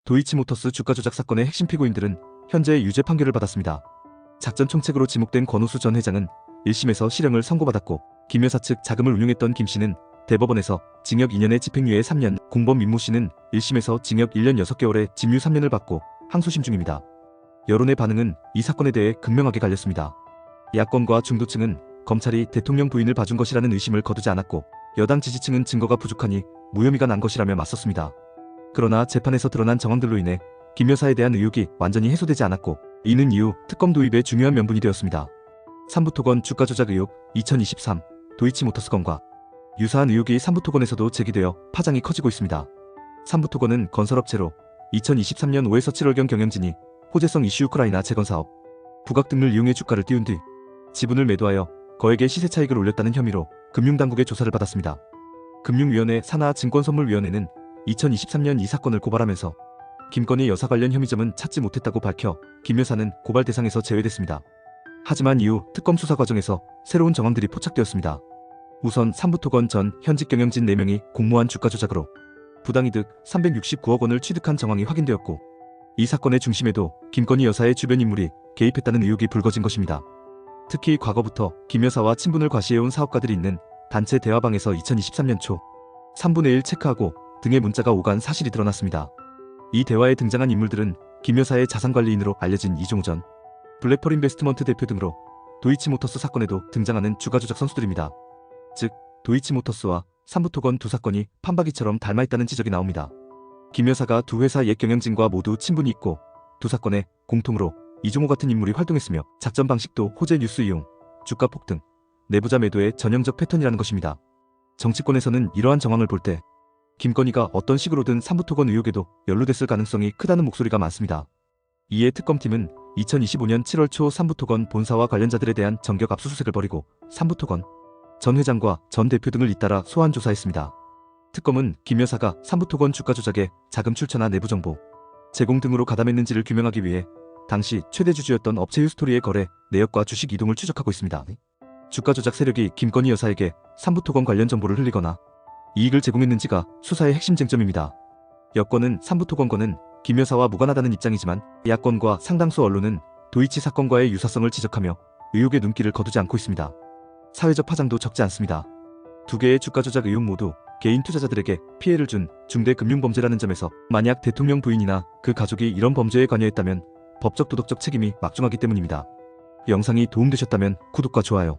도이치모터스 주가 조작 사건의 핵심 피고인들은 현재 유죄 판결을 받았습니다. 작전 총책으로 지목된 권오수 전 회장은 1심에서 실형을 선고받았고, 김 여사 측 자금을 운용했던 김 씨는 대법원에서 징역 2년에 집행유예 3년, 공범 민모 씨는 1심에서 징역 1년 6개월에 집유 3년을 받고 항소심 중입니다. 여론의 반응은 이 사건에 대해 극명하게 갈렸습니다. 야권과 중도층은 검찰이 대통령 부인을 봐준 것이라는 의심을 거두지 않았고, 여당 지지층은 증거가 부족하니 무혐의가 난 것이라며 맞섰습니다. 그러나 재판에서 드러난 정황들로 인해 김 여사에 대한 의혹이 완전히 해소되지 않았고, 이는 이후 특검 도입의 중요한 명분이 되었습니다. 삼부토건 주가 조작 의혹 2023 도이치모터스 건과 유사한 의혹이 삼부토건에서도 제기되어 파장이 커지고 있습니다. 삼부토건은 건설업체로 2023년 5에서 7월경 경영진이 호재성 이슈 우크라이나 재건사업, 부각 등을 이용해 주가를 띄운 뒤 지분을 매도하여 거액의 시세 차익을 올렸다는 혐의로 금융당국의 조사를 받았습니다. 금융위원회 산하증권선물위원회는 2023년 이 사건을 고발하면서 김 건희 여사 관련 혐의점은 찾지 못했다고 밝혀 김 여사는 고발 대상에서 제외됐습니다. 하지만 이후 특검 수사 과정에서 새로운 정황들이 포착되었습니다. 우선 삼부토건 전 현직 경영진 4명이 공모한 주가 조작으로 부당이득 369억 원을 취득한 정황이 확인되었고, 이 사건의 중심에도 김 건희 여사의 주변 인물이 개입했다는 의혹이 불거진 것입니다. 특히 과거부터 김 여사와 친분을 과시해온 사업가들이 있는 단체 대화방에서 2023년 초 3분의 1 체크하고 등의 문자가 오간 사실이 드러났습니다. 이 대화에 등장한 인물들은 김 여사의 자산관리인으로 알려진 이종우 전 블랙펄 인베스트먼트 대표 등으로 도이치모터스 사건에도 등장하는 주가 조작 선수들입니다. 즉, 도이치모터스와 삼부토건 두 사건이 판박이처럼 닮아있다는 지적이 나옵니다. 김 여사가 두 회사 옛 경영진과 모두 친분이 있고, 두 사건에 공통으로 이종호 같은 인물이 활동했으며 작전 방식도 호재 뉴스 이용, 주가 폭등, 내부자 매도의 전형적 패턴이라는 것입니다. 정치권에서는 이러한 정황을 볼 때 김건희가 어떤 식으로든 삼부토건 의혹에도 연루됐을 가능성이 크다는 목소리가 많습니다. 이에 특검팀은 2025년 7월 초 삼부토건 본사와 관련자들에 대한 전격 압수수색을 벌이고 삼부토건 전 회장과 전 대표 등을 잇따라 소환 조사했습니다. 특검은 김 여사가 삼부토건 주가 조작에 자금 출처나 내부 정보 제공 등으로 가담했는지를 규명하기 위해 당시 최대 주주였던 업체 휴스토리의 거래 내역과 주식 이동을 추적하고 있습니다. 주가 조작 세력이 김 건희 여사에게 삼부토건 관련 정보를 흘리거나 이익을 제공했는지가 수사의 핵심 쟁점입니다. 여권은 삼부토건과는 김 여사와 무관하다는 입장이지만, 야권과 상당수 언론은 도이치 사건과의 유사성을 지적하며 의혹의 눈길을 거두지 않고 있습니다. 사회적 파장도 적지 않습니다. 두 개의 주가 조작 의혹 모두 개인 투자자들에게 피해를 준 중대 금융범죄라는 점에서 만약 대통령 부인이나 그 가족이 이런 범죄에 관여했다면 법적 도덕적 책임이 막중하기 때문입니다. 영상이 도움되셨다면 구독과 좋아요,